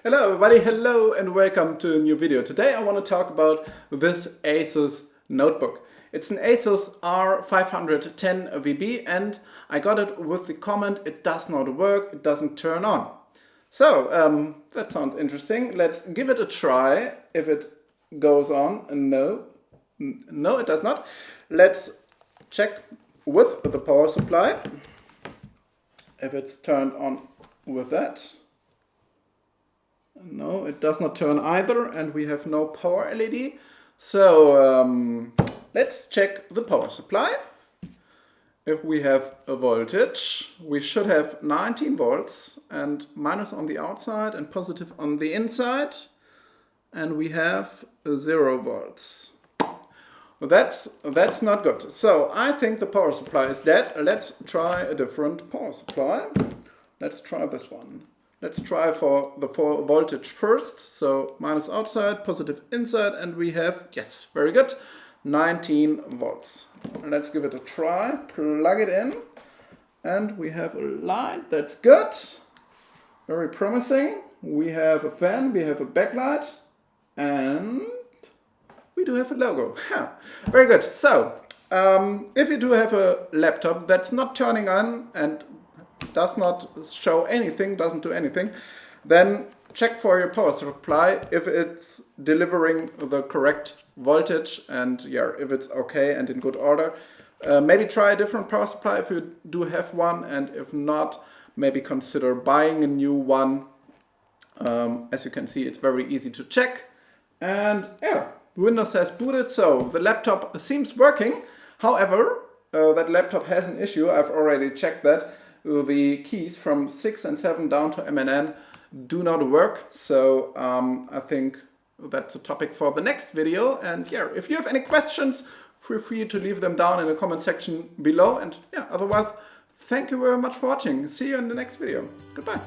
Hello everybody, hello and welcome to a new video. Today I want to talk about this Asus notebook. It's an Asus R510VB and I got it with the comment it does not work, it doesn't turn on. So that sounds interesting. Let's give it a try. If it goes on, no it does not. Let's check with the power supply if it's turned on with that. No, it does not turn either, and we have no power LED. So let's check the power supply. If we have a voltage, we should have 19 volts and minus on the outside and positive on the inside. And we have 0 volts. That's not good. So I think the power supply is dead. Let's try a different power supply. Let's try this one. Let's try for the voltage first. So minus outside, positive inside, and we have, yes, very good, 19 volts. Let's give it a try. Plug it in, and we have a light. That's good. Very promising. We have a fan, we have a backlight, and we do have a logo. Very good. So if you do have a laptop that's not turning on and does not show anything, doesn't do anything, then check for your power supply if it's delivering the correct voltage and if it's okay and in good order. Maybe try a different power supply if you do have one, and if not, maybe consider buying a new one. As you can see, it's very easy to check. And Windows has booted, so the laptop seems working. However, that laptop has an issue. I've already checked that. The keys from 6 and 7 down to MNN do not work. So I think that's a topic for the next video. And if you have any questions, feel free to leave them down in the comment section below. And otherwise, thank you very much for watching. See you in the next video. Goodbye.